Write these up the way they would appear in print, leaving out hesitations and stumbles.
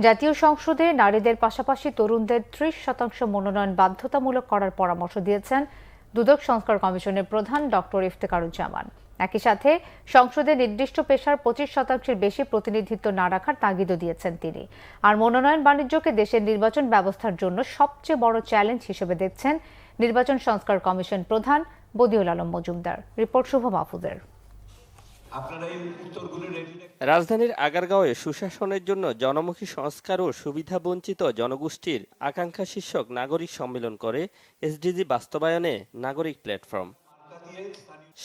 জাতীয় সংসদে নারীদের পাশাপাশি তরুণদের ৩০% মনোনয়ন বাধ্যতামূলক করার পরামর্শ দিয়েছেন দুদক সংস্কার কমিশনের প্রধান ডক্টর ইফতেখারুজ্জামান। একই সাথে সংসদে নির্দিষ্ট পেশার ২৫%-এর বেশি প্রতিনিধিত্ব না রাখার তাগিদও দিয়েছেন তিনি। আর মনোনয়ন বাণিজ্যকে দেশের নির্বাচন ব্যবস্থার জন্য সবচেয়ে বড় চ্যালেঞ্জ হিসেবে দেখছেন নির্বাচন সংস্কার কমিশন প্রধান বদিউল আলম মজুমদার। রিপোর্ট শুভ মাহফুজের। রাজধানীর আগারগাঁওয়ে সুশাসনের জন্য জনমুখী সংস্কার ও সুবিধাবঞ্চিত জনগোষ্ঠীর আকাঙ্ক্ষা শীর্ষক নাগরিক সম্মেলন করে এসডিজি বাস্তবায়নে নাগরিক প্ল্যাটফর্ম।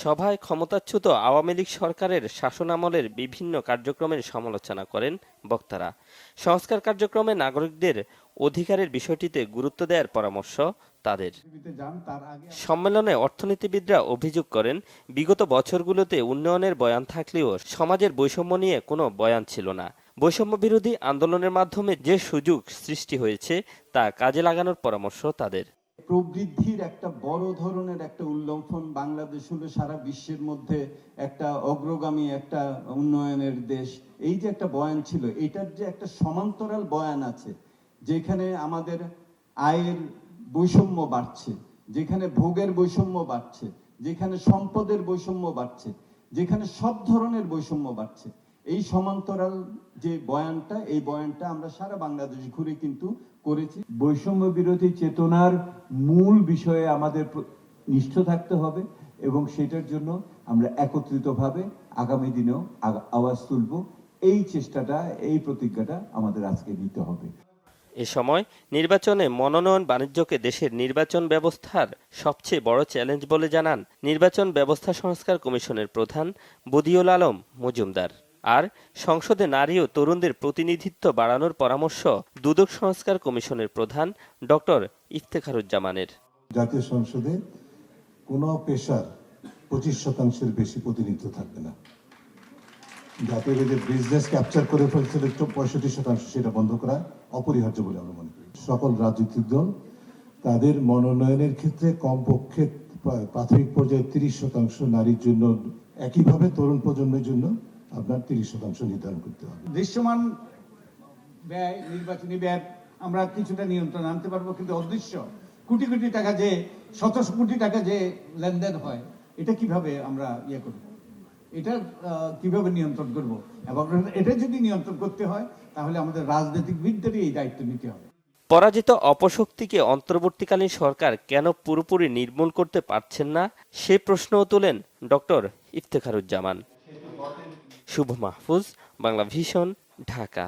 সভায় ক্ষমতাচ্যুত আওয়ামী লীগ সরকারের শাসনামলের বিভিন্ন কার্যক্রমের সমালোচনা করেন বক্তারা। সংস্কার কার্যক্রমে নাগরিকদের অধিকারের বিষয়টিতে গুরুত্ব দেওয়ার পরামর্শ তাদের। সম্মেলনে অর্থনীতিবিদরা অভিযোগ করেন, বিগত বছরগুলোতে উন্নয়নের বয়ান থাকলেও সমাজের বৈষম্য নিয়ে কোনো বয়ান ছিল না। বৈষম্য বিরোধী আন্দোলনের মাধ্যমে যে সুযোগ সৃষ্টি হয়েছে তা কাজে লাগানোর পরামর্শ তাদের। প্রবৃদ্ধির একটা বড় ধরনের একটা উল্লম্ফন, বাংলাদেশ হলো সারা বিশ্বের মধ্যে একটা অগ্রগামী একটা উন্নয়নের দেশ, এই যে একটা বয়ান ছিল, এটার যে একটা সমান্তরাল বয়ান আছে, যেখানে আমাদের আয়ের বৈষম্য বাড়ছে, যেখানে ভোগের বৈষম্য বাড়ছে, যেখানে সম্পদের বৈষম্য বাড়ছে, যেখানে সব ধরনের বৈষম্য বাড়ছে, এই সমান্তরাল যে বয়ানটা, এই বয়ানটা আমরা সারা বাংলাদেশ ঘুরে কিন্তু করেছি। বৈষম্য বিরোধী চেতনার মূল বিষয়ে আমাদের নিষ্ঠ থাকতে হবে এবং সেটার জন্য আমরা একত্রিতভাবে আগামী দিনেও আওয়াজ তুলব। এই চেষ্টাটা, এই প্রতিজ্ঞাটা আমাদের আজকে নিতে হবে। এ সময় নির্বাচনে মনোনয়ন বাণিজ্যকে দেশের নির্বাচন ব্যবস্থার সবচেয়ে বড় চ্যালেঞ্জ বলে জানান নির্বাচন ব্যবস্থা সংস্কার কমিশনের প্রধান বদিউল আলম মজুমদার। আর সংসদে নারী ও তরুণদের প্রতিনিধিত্ব বাড়ানোর পরামর্শ দুদক সংস্কার কমিশনের প্রধান ডক্টর ইফতেখারুজ্জামানের। জাতীয় সংসদে কোনো পেশার 25%-এর বেশি প্রতিনিধিত্ব থাকবে না। জাতীয় যে বিজনেস ক্যাপচার করে ফেলছিল 65%, সেটা বন্ধ করা অপরিহার্য বলে আমরা মনে করি। সকল রাজনৈতিক দল তাদের মনোনয়নের ক্ষেত্রে কমপক্ষে প্রাথমিক পর্যায়ে 30% নারীর জন্য, একইভাবে তরুণ প্রজন্মের জন্য আপনার 30% নির্ধারণ করতে হবে। দৃশ্যমান ব্যয়, নির্বাচনী ব্যয় আমরা কিছুটা নিয়ন্ত্রণ আনতে পারবো, কিন্তু অদৃশ্য কোটি কোটি টাকা, যে শত কোটি টাকা যে লেনদেন হয়, এটা কিভাবে আমরা করব, এটা কিভাবে নিয়ন্ত্রণ করব? এবং এটা যদি নিয়ন্ত্রণ করতে হয় তাহলে আমাদের রাজনীতিবিদদেরই এই দায়িত্ব নিতে হবে। পরাজিত অপশক্তিকে অন্তর্বর্তীকালীন সরকার কেন পুরোপুরি নির্মূল করতে পারছেন না, সে প্রশ্নও তোলেন ডক্টর ইফতেখারুজ্জামান। শুভ মাহফুজ, বাংলা ভিশন, ঢাকা।